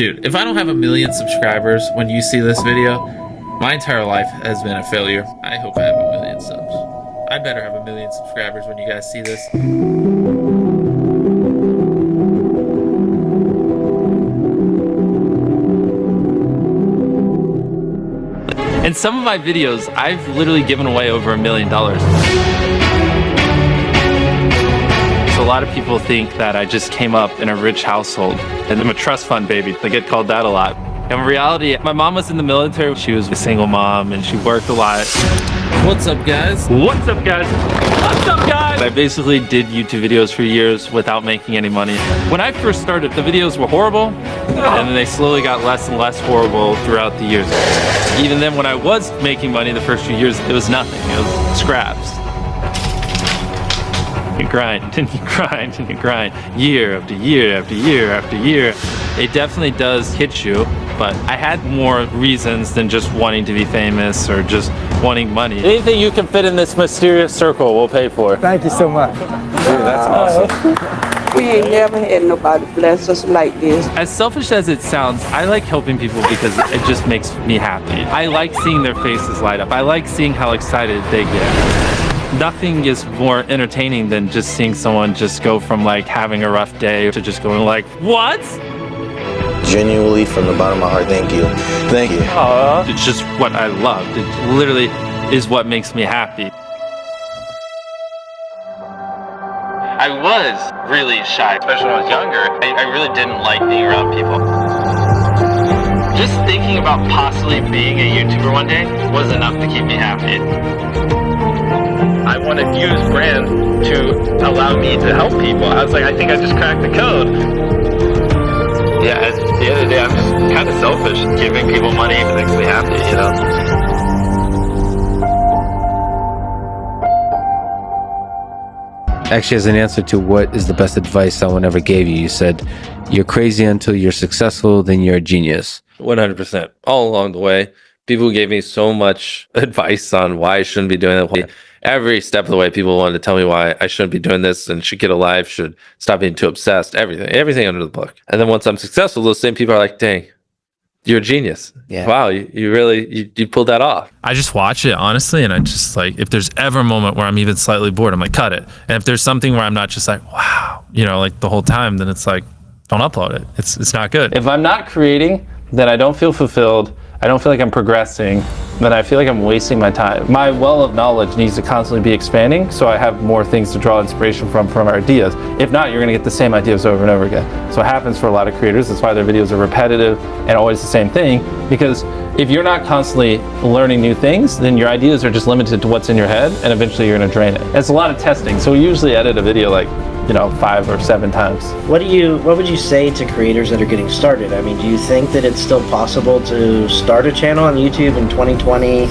Dude, if I don't have 1 million subscribers when you see this video, my entire life has been a failure. I hope I have 1 million subs. I better have 1 million subscribers when you guys see this. In some of my videos, I've literally given away over $1 million. So a lot of people think that I just came up in a rich household and I'm a trust fund baby. I get called that a lot. In reality, my mom was in the military. She was a single mom and she worked a lot. What's up, guys? What's up, guys? What's up, guys? I basically did YouTube videos for years without making any money. When I first started, the videos were horrible, and then they slowly got less and less horrible throughout the years. Even then, when I was making money the first few years, it was nothing. It was scraps. You grind, and you grind, and you grind, year after year after year after year. It definitely does hit you, but I had more reasons than just wanting to be famous or just wanting money. Anything you can fit in this mysterious circle, we'll pay for. Thank you so much. Dude, that's awesome. We ain't never had nobody bless us like this. As selfish as it sounds, I like helping people because it just makes me happy. I like seeing their faces light up. I like seeing how excited they get. Nothing is more entertaining than just seeing someone just go from like having a rough day to just going like, what? Genuinely, from the bottom of my heart, thank you. Thank you. Aww. It's just what I loved. It literally is what makes me happy. I was really shy, especially when I was younger. I really didn't like being around people. Just thinking about possibly being a YouTuber one day was enough to keep me happy. I wanted U's brand to allow me to help people. I was like, I think I just cracked the code. Yeah, at the end of the day, I'm just kind of selfish. Giving people money makes me happy, you know? Actually, as an answer to what is the best advice someone ever gave you, you said, you're crazy until you're successful, then you're a genius. 100%. All along the way, people gave me so much advice on why I shouldn't be doing that. Every step of the way, people wanted to tell me why I shouldn't be doing this and should get a life, should stop being too obsessed, everything under the book. And then once I'm successful, those same people are like, dang, you're a genius. Yeah. Wow, you really pulled that off. I just watch it, honestly, and I just like, if there's ever a moment where I'm even slightly bored, I'm like, cut it. And if there's something where I'm not just like, wow, you know, like the whole time, then it's like, don't upload it. It's not good. If I'm not creating, then I don't feel fulfilled. I don't feel like I'm progressing, then I feel like I'm wasting my time. My well of knowledge needs to constantly be expanding so I have more things to draw inspiration from our ideas. If not, you're gonna get the same ideas over and over again. So it happens for a lot of creators. That's why their videos are repetitive and always the same thing, because if you're not constantly learning new things, then your ideas are just limited to what's in your head and eventually you're gonna drain it. It's a lot of testing. So we usually edit a video like, you know, 5 or 7 times. What would you say to creators that are getting started? I mean, do you think that it's still possible to start a channel on YouTube in 2020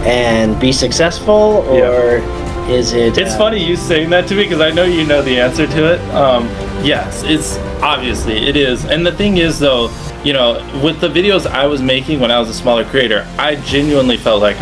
and be successful, or is it? It's funny you saying that to me because I know you know the answer to it. Yes, it's obviously it is. And the thing is though, you know, with the videos I was making when I was a smaller creator, I genuinely felt like,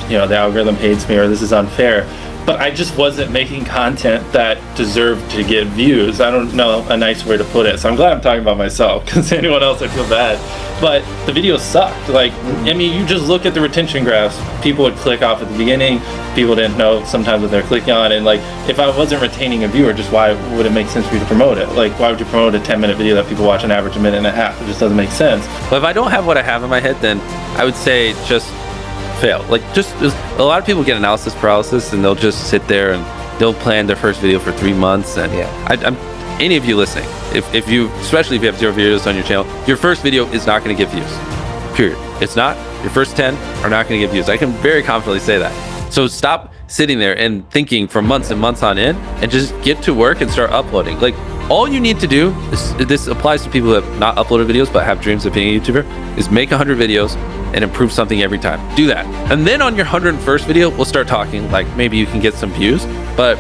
you know, the algorithm hates me or this is unfair. But I just wasn't making content that deserved to get views. I don't know a nice way to put it. So I'm glad I'm talking about myself, because anyone else I feel bad. But the videos sucked. Like, I mean, you just look at the retention graphs. People would click off at the beginning. People didn't know sometimes what they're clicking on. And like, if I wasn't retaining a viewer, just why would it make sense for you to promote it? Like, why would you promote a 10-minute video that people watch on average 1.5 minutes? It just doesn't make sense. But if I don't have what I have in my head, then I would say just fail. Like, just a lot of people get analysis paralysis and they'll just sit there and they'll plan their first video for 3 months. And I'm any of you listening, if you, especially if you have 0 videos on your channel, your first video is not going to get views, period. It's not. Your first 10 are not going to get views. I can very confidently say that. So stop sitting there and thinking for months and months on end and just get to work and start uploading. Like, all you need to do is, this applies to people who have not uploaded videos but have dreams of being a YouTuber, is make 100 videos and improve something every time. Do that. And then on your 101st video, we'll start talking, like maybe you can get some views, but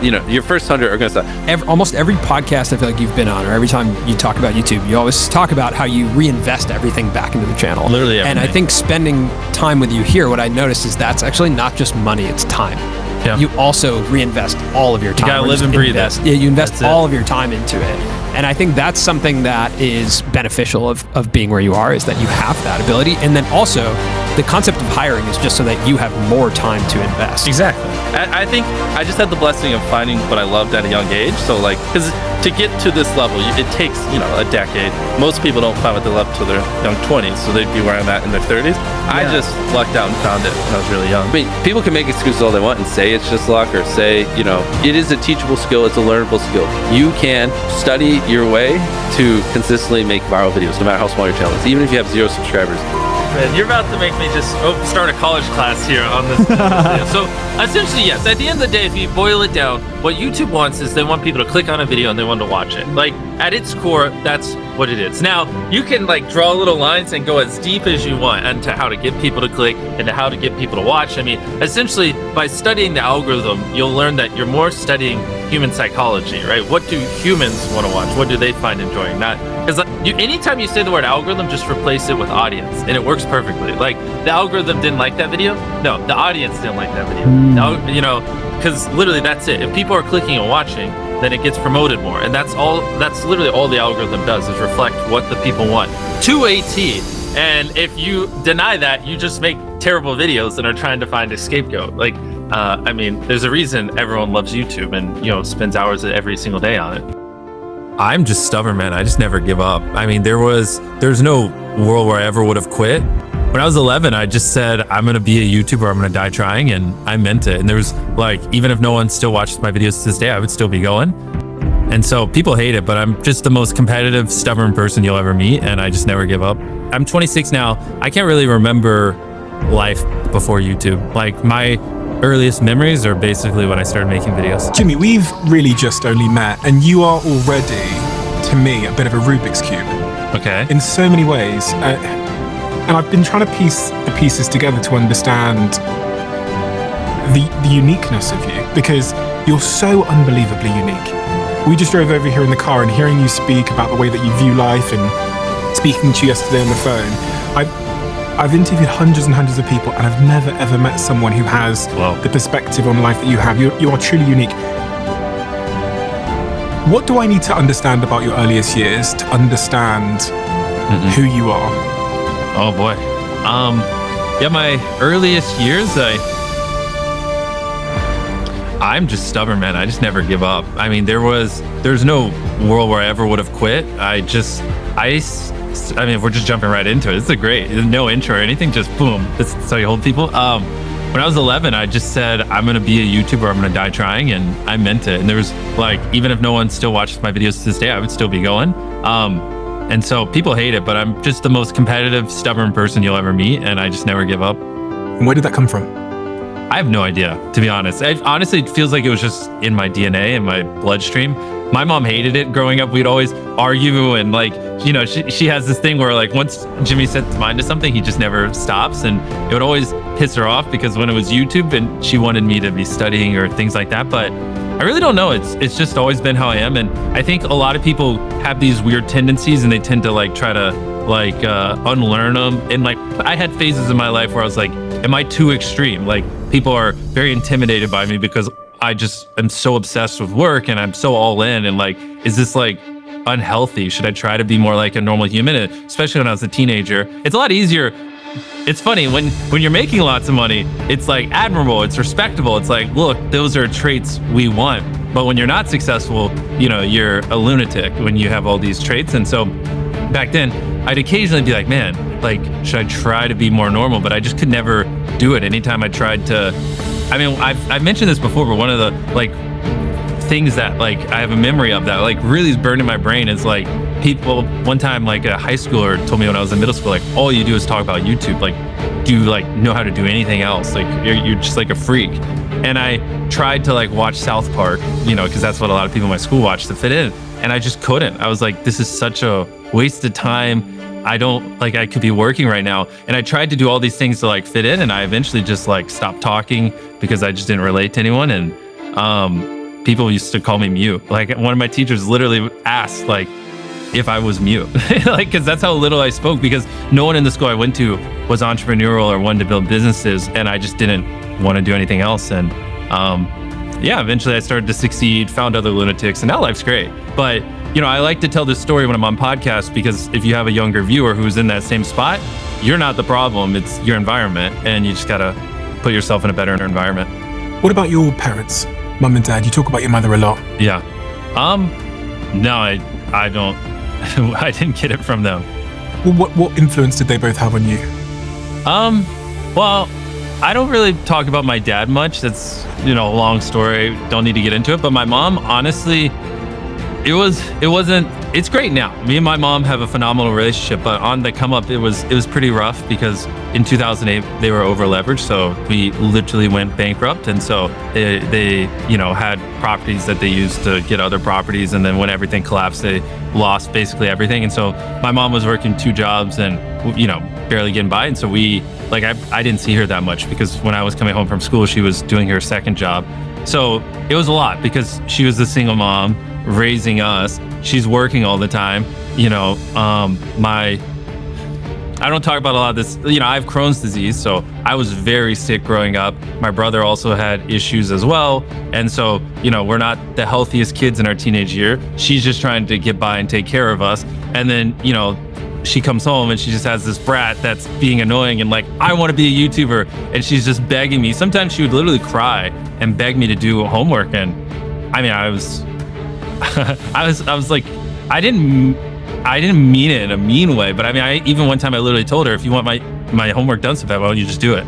you know, your first 100 are gonna suck. Almost every podcast I feel like you've been on, or every time you talk about YouTube, you always talk about how you reinvest everything back into the channel. Literally everything. And I think spending time with you here, what I noticed is that's actually not just money, it's time. Yeah. You also reinvest all of your time. You gotta live and breathe it. Yeah, you invest all of your time into it. And I think that's something that is beneficial of being where you are, is that you have that ability. And then also the concept of hiring is just so that you have more time to invest. Exactly. I think I just had the blessing of finding what I loved at a young age. So like, because to get to this level, it takes, a decade. Most people don't find what they love till their young 20s, so they'd be where I'm at in their 30s. I just lucked out and found it when I was really young. I mean, people can make excuses all they want and say it's just luck, or say, it is a teachable skill, it's a learnable skill. You can study your way to consistently make viral videos, no matter how small your channel is, even if you have 0 subscribers. Man, you're about to make me just start a college class here on this. So essentially, yes, at the end of the day, if you boil it down, what YouTube wants is they want people to click on a video and they want to watch it. Like, at its core, that's what it is. Now, you can like draw little lines and go as deep as you want into how to get people to click and to how to get people to watch. I mean, essentially, by studying the algorithm, you'll learn that you're more studying human psychology, right? What do humans want to watch? What do they find enjoying? Not because anytime you say the word algorithm, just replace it with audience, and it works perfectly. Like, the algorithm didn't like that video. No, the audience didn't like that video. Because literally that's it. If people are clicking and watching, then it gets promoted more, and that's literally all the algorithm does, is reflect what the people want to a T. And if you deny that, you just make terrible videos and are trying to find a scapegoat. Like, I mean, there's a reason everyone loves YouTube and spends hours every single day on it. I'm just stubborn, man. I just never give up. I mean, there's no world where I ever would have quit. When I was 11, I just said, I'm going to be a YouTuber, I'm going to die trying, and I meant it. And there was like, even if no one still watches my videos to this day, I would still be going. And so people hate it, but I'm just the most competitive, stubborn person you'll ever meet, and I just never give up. I'm 26 now. I can't really remember life before YouTube. Like, my earliest memories are basically when I started making videos. Jimmy, we've really just only met, and you are already, to me, a bit of a Rubik's Cube. Okay. In so many ways. And I've been trying to piece the pieces together to understand the uniqueness of you, because you're so unbelievably unique. We just drove over here in the car, and hearing you speak about the way that you view life, and speaking to you yesterday on the phone, I've interviewed hundreds and hundreds of people, and I've never ever met someone who has the perspective on life that you have. You are truly unique. What do I need to understand about your earliest years to understand who you are? Oh boy. Yeah, my earliest years, I'm just stubborn, man. I just never give up. I mean, there's no world where I ever would have quit. I mean, if we're just jumping right into it, it's there's no intro or anything, just boom. That's how you hold people. When I was 11, I just said, I'm going to be a YouTuber, I'm going to die trying, and I meant it. And there was like, even if no one still watches my videos to this day, I would still be going. And so people hate it, but I'm just the most competitive, stubborn person you'll ever meet, and I just never give up. And where did that come from? I have no idea, to be honest. Honestly, it feels like it was just in my DNA, in my bloodstream. My mom hated it growing up. We'd always argue, and like, she has this thing where like, once Jimmy sets his mind to something, he just never stops, and it would always piss her off because when it was YouTube and she wanted me to be studying or things like that, but I really don't know. It's just always been how I am. And I think a lot of people have these weird tendencies, and they tend to like try to like unlearn them. And like, I had phases in my life where I was like, am I too extreme? Like, people are very intimidated by me because I just am so obsessed with work and I'm so all in, and like, is this like unhealthy? Should I try to be more like a normal human? And especially when I was a teenager, it's a lot easier. It's funny when you're making lots of money, it's like admirable, it's respectable. It's like, look, those are traits we want. But when you're not successful, you're a lunatic when you have all these traits. And so back then I'd occasionally be like, man, like, should I try to be more normal? But I just could never do it. Anytime I tried to, I mean, I've mentioned this before, but one of the like things that like I have a memory of that like really is burned in my brain is like, people one time, like a high schooler told me when I was in middle school, like, all you do is talk about YouTube. Like, do you like know how to do anything else? Like, you're just like a freak. And I tried to like watch South Park, because that's what a lot of people in my school watch to fit in. And I just couldn't. I was like, this is such a waste of time. I could be working right now. And I tried to do all these things to like fit in. And I eventually just like stopped talking because I just didn't relate to anyone. And people used to call me mute. Like, one of my teachers literally asked like, if I was mute, like, because that's how little I spoke, because no one in the school I went to was entrepreneurial or wanted to build businesses, and I just didn't want to do anything else. And eventually I started to succeed, found other lunatics, and now life's great. But I like to tell this story when I'm on podcasts, because if you have a younger viewer who's in that same spot, you're not the problem, it's your environment, and you just gotta put yourself in a better environment. What about your parents, mum and dad? You talk about your mother a lot. Yeah. No, I don't. I didn't get it from them. Well, what influence did they both have on you? Well, I don't really talk about my dad much. That's, a long story. Don't need to get into it. But my mom, honestly, it's great now. Me and my mom have a phenomenal relationship, but on the come up, it was pretty rough, because in 2008, they were over leveraged. So we literally went bankrupt. And so they had properties that they used to get other properties. And then when everything collapsed, they lost basically everything. And so my mom was working 2 jobs and, barely getting by. And so I didn't see her that much, because when I was coming home from school, she was doing her second job. So it was a lot, because she was the single mom raising us. She's working all the time. I don't talk about a lot of this. I have Crohn's disease, so I was very sick growing up. My brother also had issues as well. And so, we're not the healthiest kids in our teenage year. She's just trying to get by and take care of us. And then, she comes home and she just has this brat that's being annoying and I want to be a YouTuber. And she's just begging me. Sometimes she would literally cry and beg me to do homework. And I was like, I didn't mean it in a mean way, but even one time I literally told her, if you want my homework done so bad, why don't you just do it?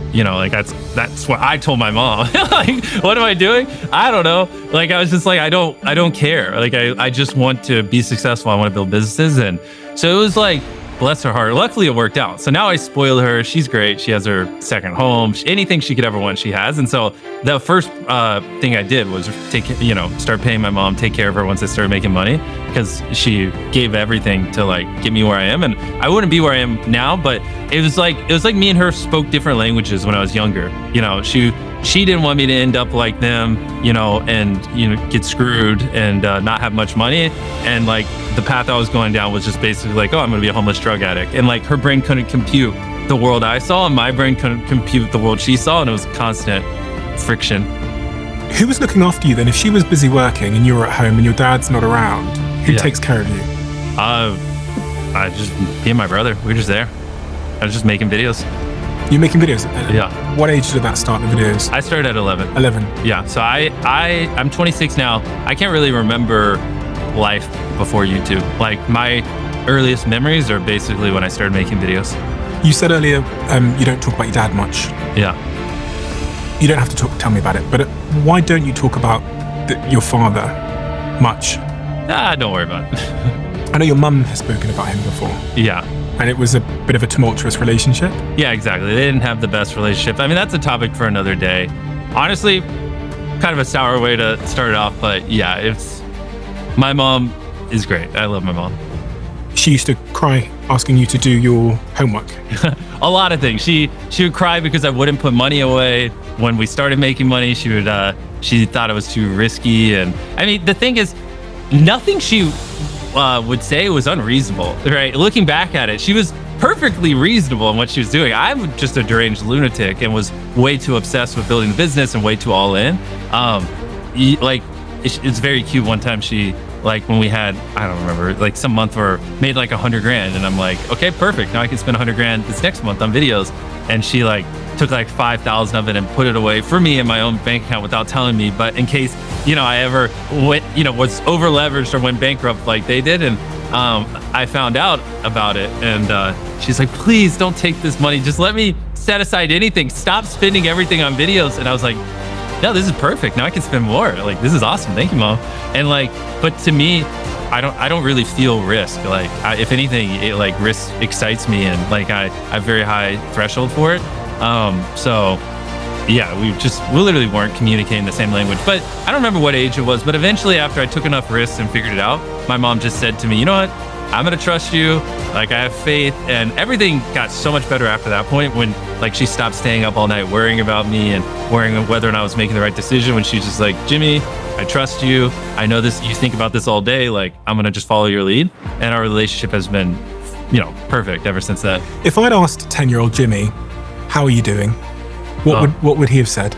That's what I told my mom. What am I doing? I don't know. I was just like, I don't care. I just want to be successful. I want to build businesses. And so it was bless her heart. Luckily it worked out. So now I spoil her. She's great. She has her second home. Anything she could ever want, she has. And so the first thing I did was start paying my mom, take care of her once I started making money, because she gave everything to get me where I am. And I wouldn't be where I am now, but it was like me and her spoke different languages when I was younger. She didn't want me to end up like them, and get screwed and not have much money. And the path I was going down was just basically oh, I'm going to be a homeless drug addict. And her brain couldn't compute the world I saw, and my brain couldn't compute the world she saw, and it was constant friction. Who was looking after you then? If she was busy working and you were at home and your dad's not around, who takes care of you? I just, me and my brother, we were just there. I was just making videos. You're making videos? Yeah. What age did that start, the videos? I started at 11. 11. Yeah. So I'm 26 now. I can't really remember life before YouTube. My earliest memories are basically when I started making videos. You said earlier you don't talk about your dad much. Yeah. You don't have to tell me about it, but why don't you talk about your father much? Don't worry about it. I know your mum has spoken about him before. Yeah. And it was a bit of a tumultuous relationship. Yeah, exactly. They didn't have the best relationship. That's a topic for another day. Honestly, kind of a sour way to start it off, but yeah, my mom is great. I love my mom. She used to cry asking you to do your homework. A lot of things. She would cry because I wouldn't put money away. When we started making money, she thought it was too risky. And the thing is, nothing she would say was unreasonable, right? Looking back at it, she was perfectly reasonable in what she was doing. I'm just a deranged lunatic and was way too obsessed with building the business and way too all in. It's very cute. One time she, when we had, I don't remember, some month where made $100 grand, and I'm like, okay, perfect. Now I can spend $100 grand this next month on videos. And she took 5,000 of it and put it away for me in my own bank account without telling me. But in case, I ever went, was over leveraged or went bankrupt like they did. And I found out about it. And she's like, please don't take this money. Just let me set aside anything. Stop spending everything on videos. And I was like, no, this is perfect. Now I can spend more. This is awesome. Thank you, Mom. And but to me, I don't really feel risk. If anything, risk excites me, and I have very high threshold for it. So yeah, we literally weren't communicating the same language. But I don't remember what age it was, but eventually after I took enough risks and figured it out, my mom just said to me, you know what? I'm going to trust you. I have faith. And everything got so much better after that point when she stopped staying up all night worrying about me and worrying whether or not I was making the right decision, when she's just like, Jimmy, I trust you. I know this, you think about this all day. I'm going to just follow your lead. And our relationship has been, perfect ever since that. If I'd asked 10-year-old Jimmy, how are you doing? What would he have said?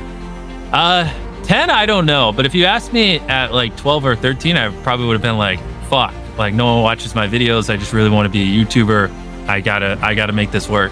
10, I don't know. But if you asked me at 12 or 13, I probably would have been like, fuck. Like no one watches my videos. I just really want to be a YouTuber. I gotta make this work.